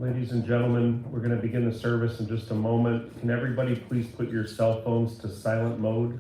Ladies and gentlemen, we're going to begin the service in just a moment. Can everybody please put your cell phones to silent mode?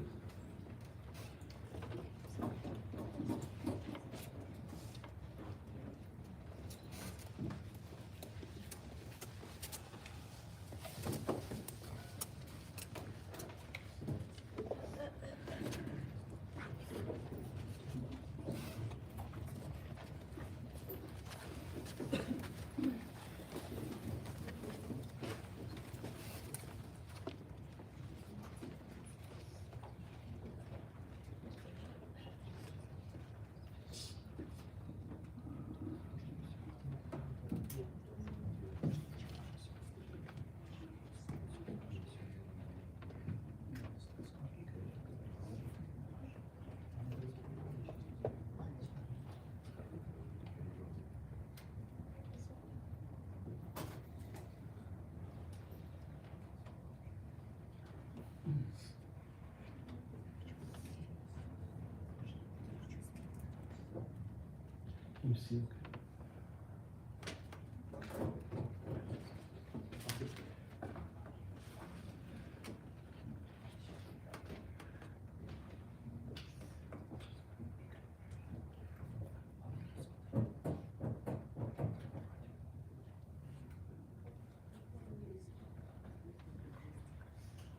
You see,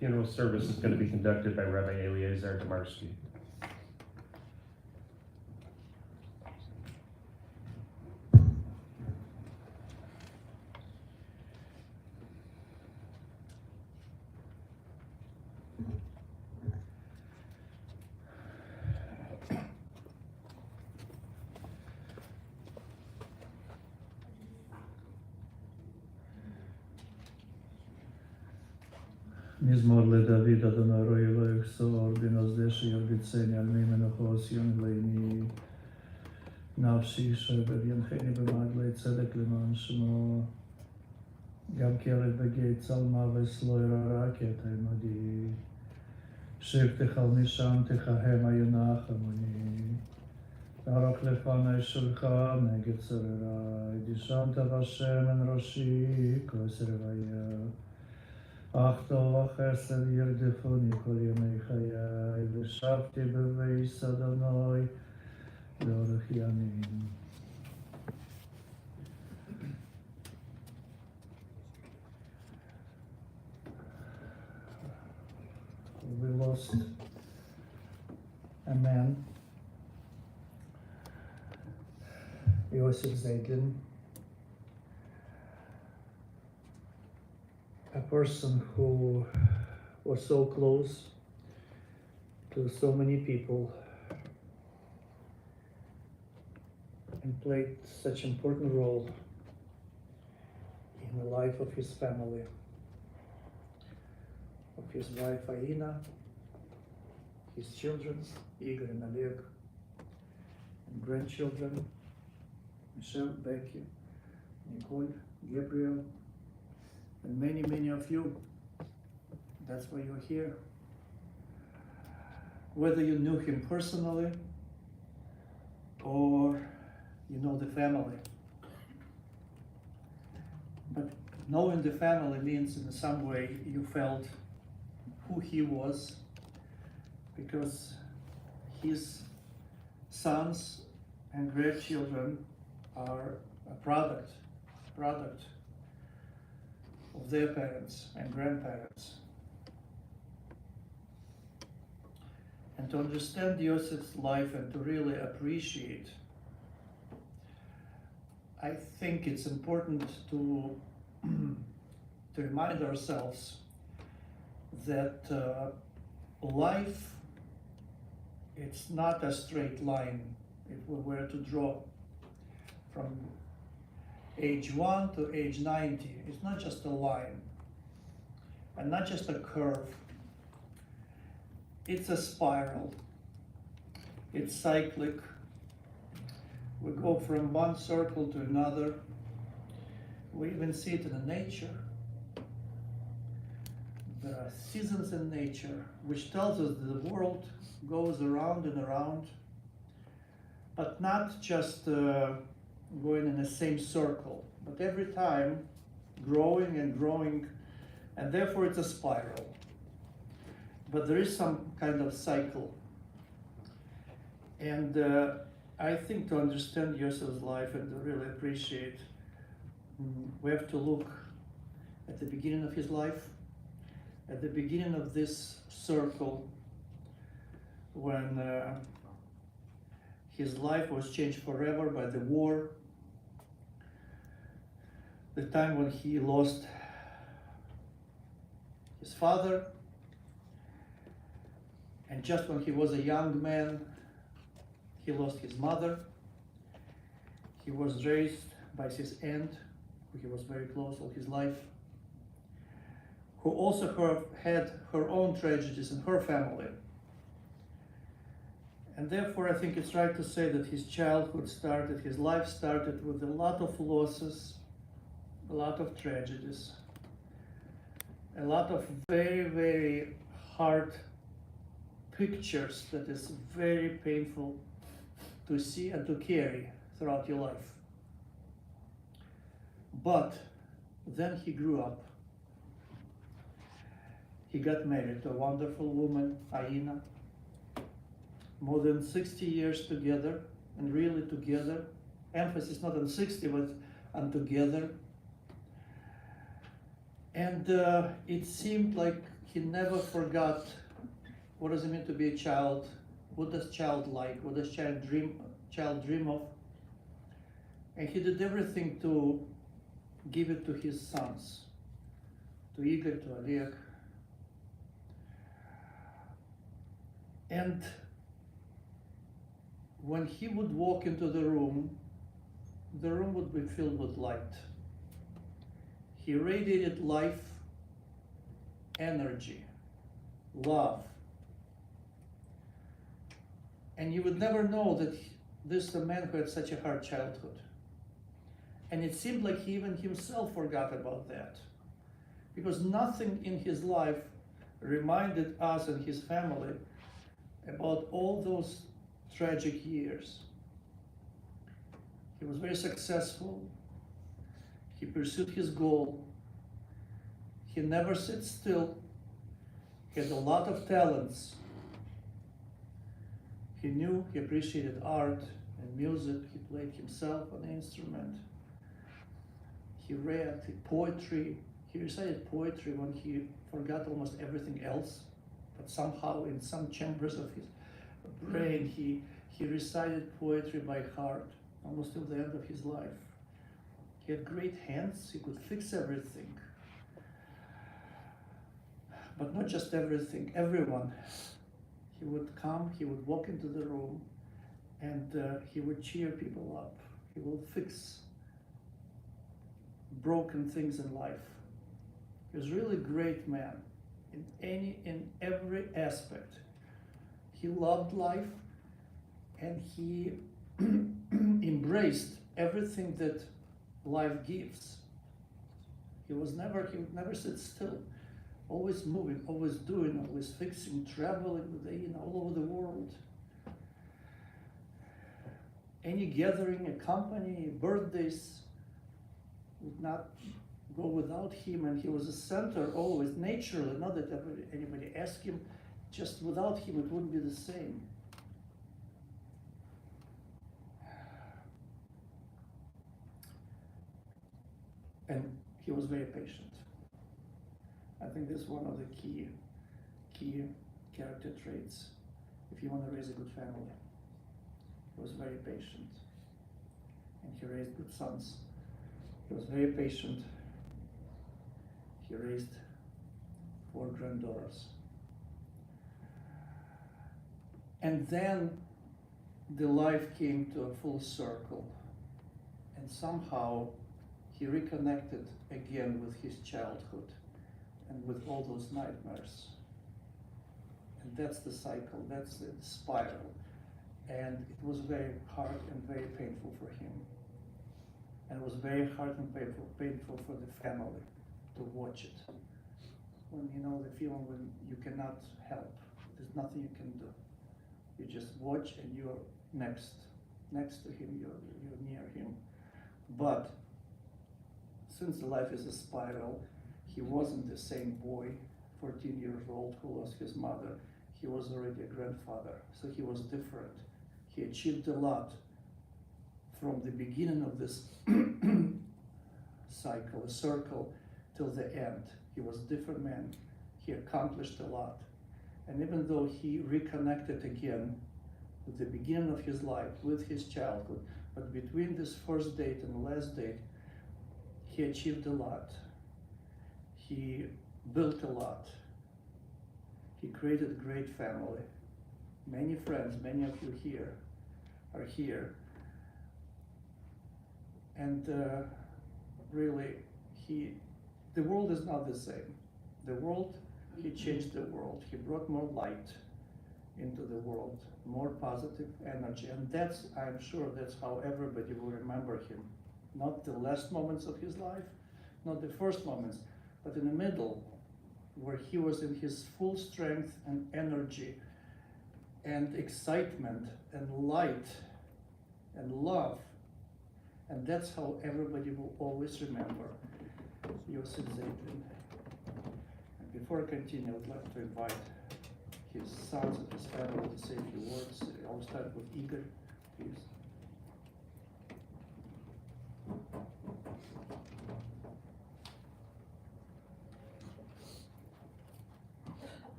funeral service is going to be conducted by Rabbi Eliezer Demarsky. מזמור לדוד, אדוני רואי אלוהי כסור, בנוזדי שירביצני על מי מנוחו ציון לעיני. נפשי שבר ינחני במעגלי צדק למען שמו. גם כלב בגיא צלמוות לא ירא כי אתה עמדי. שבתך על נשמתך המה ינחמוני. תערוך לפני שולחן נגד צורריי. דשנת בשמן ראשי כוס רוויה. אך טוב החסד ירדפוני כל ימי חיי, ושבתי בבית אדוני לאורך ימים. We lost a man, Joseif Zaydlin, a person who was so close to so many people and played such an important role in the life of his family, of his wife Aina, his children, Igor and Oleg, and grandchildren, Michelle, Becky, Nicole, Gabriel, and many, many of you. That's why you're here. Whether you knew him personally or you know the family. But knowing the family means in some way you felt who he was, because his sons and grandchildren are a product of their parents and grandparents. And to understand Joseph's life and to really appreciate, I think it's important to remind ourselves that life, it's not a straight line. If we were to draw from age 1 to age 90, it's not just a line and not just a curve. It's a spiral. It's cyclic. We go from one circle to another. We even see it in nature. There are seasons in nature which tells us that the world goes around and around, but not just going in the same circle, but every time growing and growing, and therefore it's a spiral. But there is some kind of cycle. And I think to understand Joseph's life and to really appreciate, we have to look at the beginning of his life, at the beginning of this circle, when his life was changed forever by the war, the time when he lost his father, and just when he was a young man, he lost his mother. He was raised by his aunt, who he was very close all his life, who also had her own tragedies in her family. And therefore, I think it's right to say that his childhood started, his life started with a lot of losses, a lot of tragedies, a lot of very, very hard pictures that is very painful to see and to carry throughout your life. But then he grew up. He got married to a wonderful woman, Aina. More than 60 years together, and really together. Emphasis not on 60, but on together. And it seemed like he never forgot what does it mean to be a child, what does child like, what does child dream of. And he did everything to give it to his sons, to Igor, to Oleg. And when he would walk into the room would be filled with light. He radiated life, energy, love. And you would never know that this is a man who had such a hard childhood. And it seemed like he even himself forgot about that, because nothing in his life reminded us and his family about all those tragic years. He was very successful. He pursued his goal. He never sat still. He had a lot of talents. He knew, he appreciated art and music. He played himself on the instrument. He read poetry. He recited poetry when he forgot almost everything else. But somehow in some chambers of his brain, he recited poetry by heart almost till the end of his life. He had great hands. He could fix everything. But not just everything, everyone. He would come, he would walk into the room, and he would cheer people up. He will fix broken things in life. He was really a great man in every aspect. He loved life, and he embraced everything that life gives. He would never sit still. Always moving, always doing, always fixing, traveling with all over the world. Any gathering, a company, birthdays would not go without him, and he was a center always, naturally, not that anybody asked him, just without him it wouldn't be the same. And he was very patient. I think this is one of the key character traits if you want to raise a good family. He was very patient, and he raised good sons. He was very patient. He raised 4 granddaughters. And then the life came to a full circle, and somehow he reconnected again with his childhood and with all those nightmares. And that's the cycle, that's the spiral. And it was very hard and very painful for him. And it was very hard and painful for the family to watch it. When the feeling when you cannot help, there's nothing you can do. You just watch and you're next to him, you're near him. But since life is a spiral, he wasn't the same boy, 14 years old, who lost his mother. He was already a grandfather, so he was different. He achieved a lot from the beginning of this cycle, a circle, till the end. He was a different man. He accomplished a lot. And even though he reconnected again with the beginning of his life, with his childhood, but between this first date and the last date, he achieved a lot. He built a lot. He created a great family. Many friends, many of you here are here. And really, the world is not the same. The world, he changed the world. He brought more light into the world, more positive energy. And that's, I'm sure that's how everybody will remember him. Not the last moments of his life, not the first moments, but in the middle, where he was in his full strength and energy and excitement and light and love. And that's how everybody will always remember Joseif Zaydlin. And before I continue, I would like to invite his sons and his family to say a few words. I'll start with Igor, please.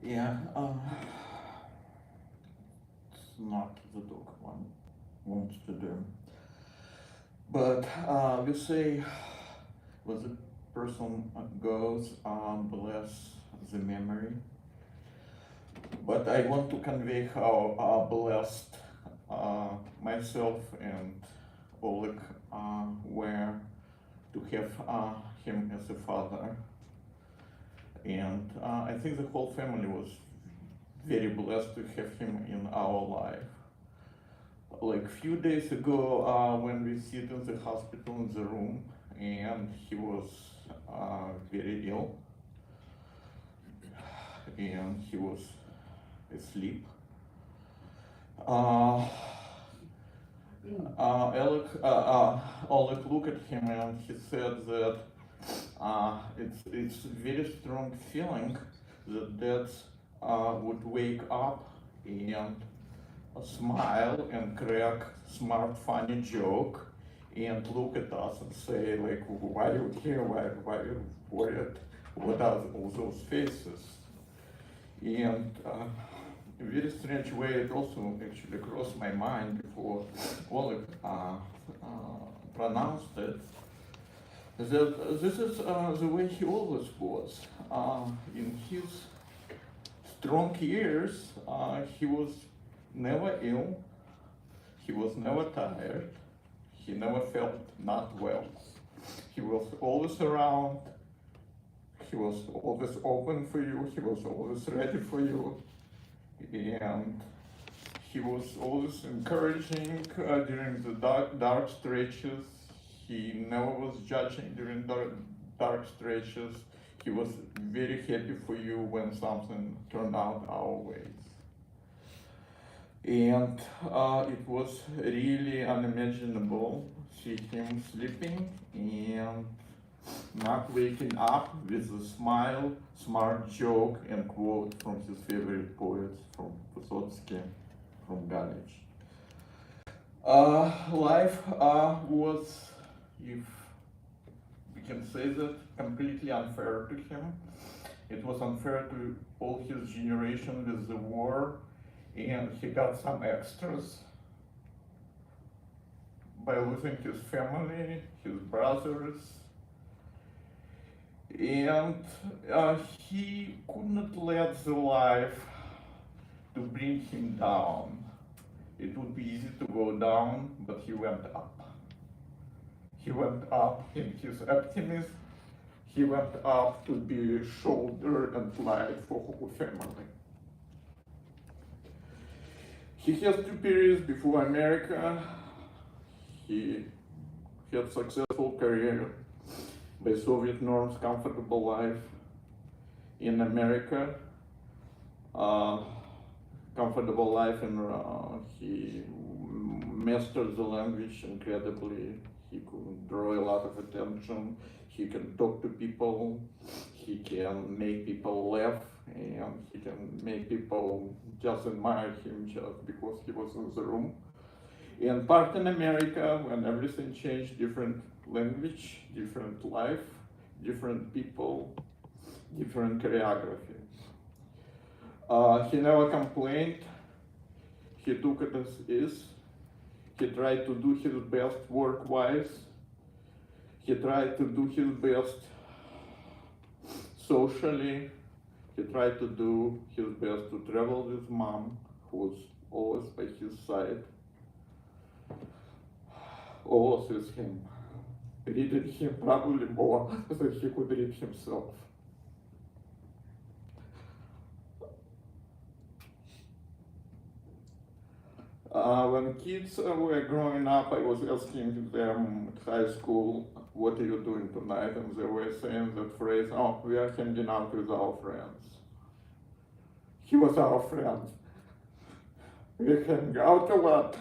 Yeah, it's not the dog one wants to do. But we say when the person goes, bless the memory. But I want to convey how blessed myself and Oleg were to have him as a father. And I think the whole family was very blessed to have him in our life. Like a few days ago, when we sit in the hospital in the room, and he was very ill, and he was asleep. Oleg looked at him and he said that it's a very strong feeling that dad would wake up and smile and crack smart funny joke and look at us and say like, why are you here, why are you worried, what are all those faces? And in a very strange way it also actually crossed my mind before Oleg pronounced it, that this is the way he always was. In his strong years, he was never ill, he was never tired, he never felt not well. He was always around, he was always open for you, he was always ready for you, and he was always encouraging during the dark stretches. He never was judging during dark stretches. He was very happy for you when something turned out our ways. And it was really unimaginable see him sleeping and not waking up with a smile, smart joke, and quote from his favorite poets, from Vysotsky, from Galić. Life was, if we can say that, completely unfair to him. It was unfair to all his generation with the war, and he got some extras by losing his family, his brothers, and he could not let the life to bring him down. It would be easy to go down, but he went up. He went up in his optimism. He went up to be shoulder and light for whole family. He has 2 periods before America. He had successful career by Soviet norms, comfortable life in America. uh, comfortable life, and he mastered the language incredibly. He could draw a lot of attention. He can talk to people. He can make people laugh, and he can make people just admire him just because he was in the room. And part in America, when everything changed, different language, different life, different people, different choreography. He never complained. He took it as is. He tried to do his best work-wise. He tried to do his best socially. He tried to do his best to travel with mom, who was always by his side, always with him, reading him probably more than he could read himself. When kids were growing up, I was asking them at high school, what are you doing tonight? And they were saying that phrase, oh, we are hanging out with our friends. He was our friend. We hang out a lot.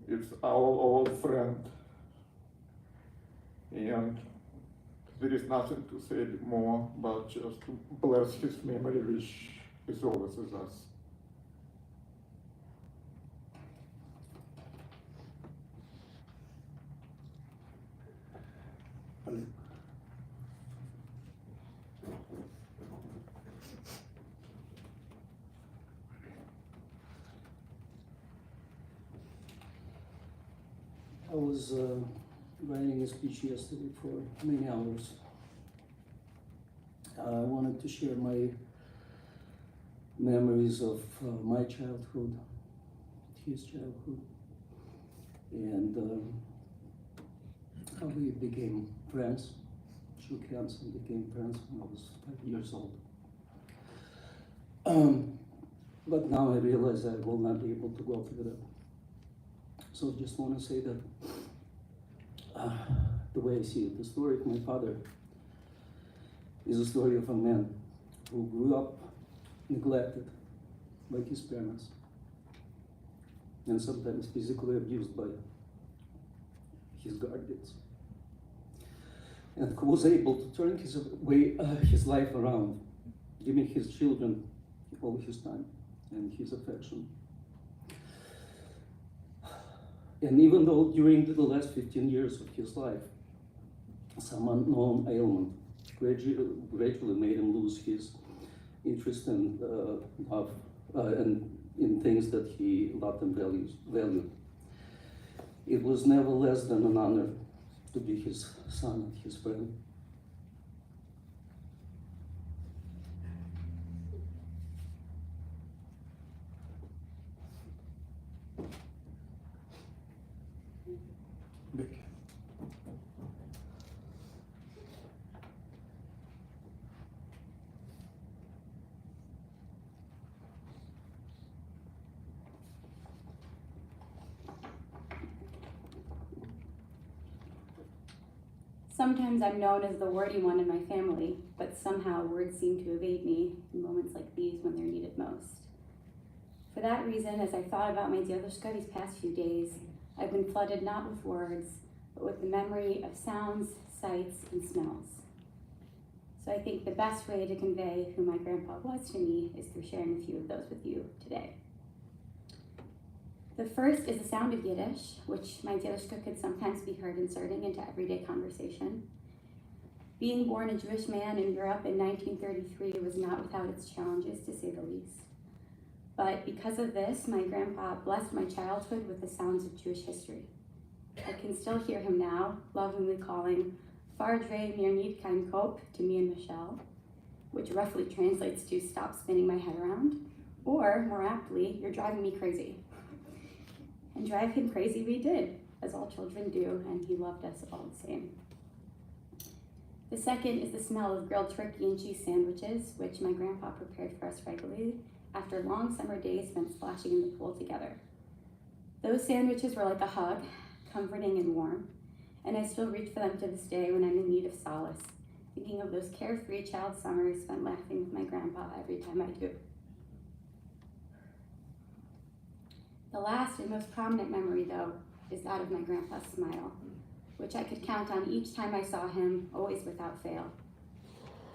It's our old friend. And there is nothing to say more, but just to bless his memory, which is always with us. I was writing a speech yesterday for many hours. I wanted to share my memories of my childhood, his childhood, and how we became friends, shook hands and became friends when I was 5 years old. But now I realize I will not be able to go through that. So I just want to say that the way I see it, the story of my father is a story of a man who grew up neglected by his parents and sometimes physically abused by his guardians, and who was able to turn his life around, giving his children all his time and his affection. And even though during the last 15 years of his life, some unknown ailment gradually made him lose his interest and love and in things that he loved and valued. It was never less than an honor to be his son and his friend. Becky. Sometimes I'm known as the wordy one in my family, but somehow words seem to evade me in moments like these when they're needed most. For that reason, as I thought about my Diedushka these past few days, I've been flooded not with words, but with the memory of sounds, sights, and smells. So I think the best way to convey who my grandpa was to me is through sharing a few of those with you today. The first is the sound of Yiddish, which my Diedushka could sometimes be heard inserting into everyday conversation. Being born a Jewish man in Europe in 1933 was not without its challenges, to say the least. But because of this, my grandpa blessed my childhood with the sounds of Jewish history. I can still hear him now, lovingly calling Fardre mir niet kein Kop to me and Michelle, which roughly translates to stop spinning my head around, or more aptly, you're driving me crazy. And drive him crazy we did, as all children do, and he loved us all the same. The second is the smell of grilled turkey and cheese sandwiches, which my grandpa prepared for us regularly after long summer days spent splashing in the pool together. Those sandwiches were like a hug, comforting and warm, and I still reach for them to this day when I'm in need of solace, thinking of those carefree child summers spent laughing with my grandpa every time I do. The last and most prominent memory, though, is that of my grandpa's smile, which I could count on each time I saw him, always without fail.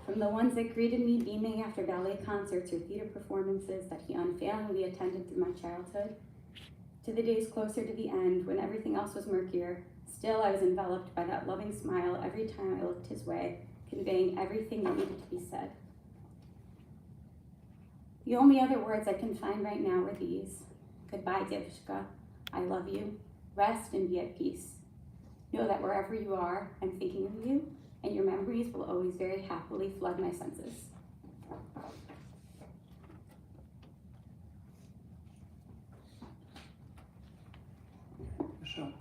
From the ones that greeted me beaming after ballet concerts or theater performances that he unfailingly attended through my childhood, to the days closer to the end when everything else was murkier, still I was enveloped by that loving smile every time I looked his way, conveying everything that needed to be said. The only other words I can find right now are these: goodbye, Devishka, I love you, rest and be at peace. Know that wherever you are, I'm thinking of you, and your memories will always very happily flood my senses. Michelle.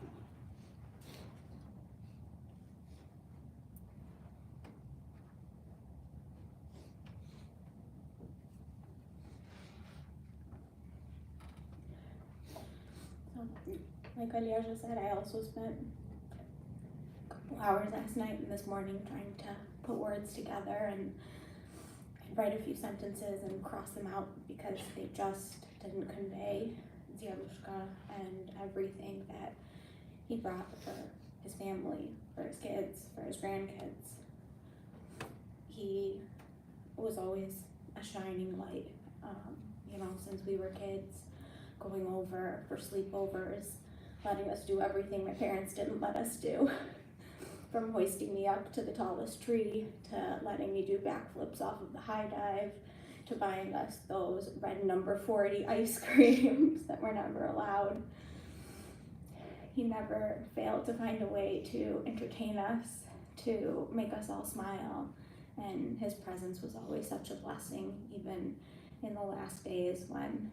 Like Aliaja said, I also spent a couple hours last night and this morning trying to put words together and write a few sentences and cross them out because they just didn't convey Zialushka and everything that he brought for his family, for his kids, for his grandkids. He was always a shining light, since we were kids, going over for sleepovers, letting us do everything my parents didn't let us do. From hoisting me up to the tallest tree, to letting me do backflips off of the high dive, to buying us those red number 40 ice creams that were never allowed. He never failed to find a way to entertain us, to make us all smile, and his presence was always such a blessing, even in the last days when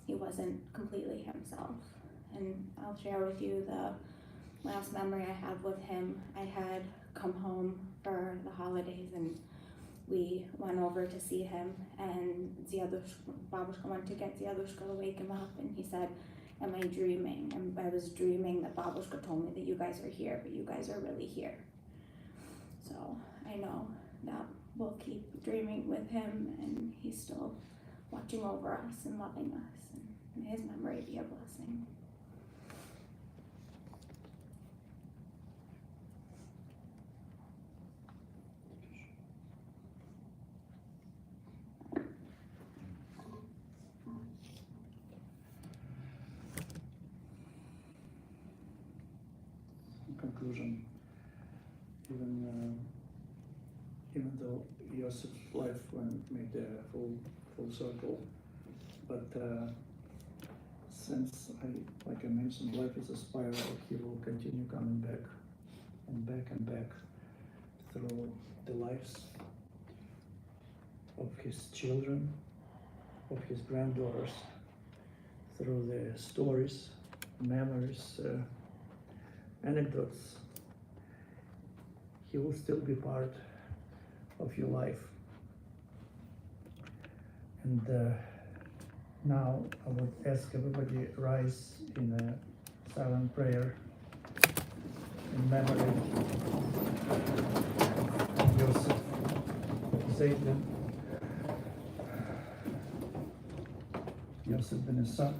he wasn't completely himself. And I'll share with you the last memory I have with him. I had come home for the holidays and we went over to see him, and Babushka went to get Ziadushka to wake him up, and he said, "Am I dreaming?" And I was dreaming that Babushka told me that you guys are here, but you guys are really here. So I know that we'll keep dreaming with him, and he's still watching over us and loving us, and may his memory be a blessing. In conclusion, even though Joseph's life made a full circle, but since like I mentioned, life is a spiral, he will continue coming back and back and back through the lives of his children, of his granddaughters, through the stories, memories, anecdotes. He will still be part of your life. And now I would ask everybody rise in a silent prayer in memory of Joseif Zaydlin, Joseif ben Isaac,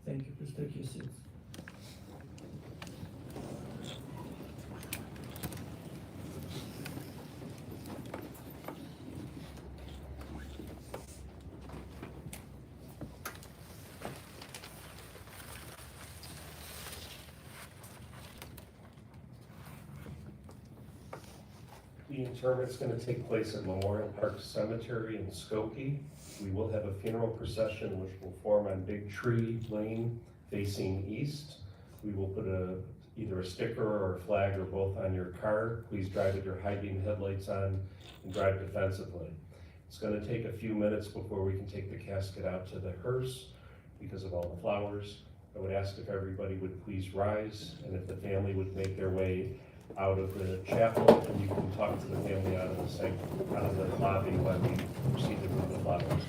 Thank you. Please take your seats. The interment's going to take place at Memorial Park Cemetery in Skokie. We will have a funeral procession which will form on Big Tree Lane facing east. We will put either a sticker or a flag or both on your car. Please drive with your high beam headlights on and drive defensively. It's gonna take a few minutes before we can take the casket out to the hearse because of all the flowers. I would ask if everybody would please rise, and if the family would make their way out of the chapel, and you can talk to the family out of the lobby while we proceeded with the flowers.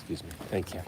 Excuse me. Thank you.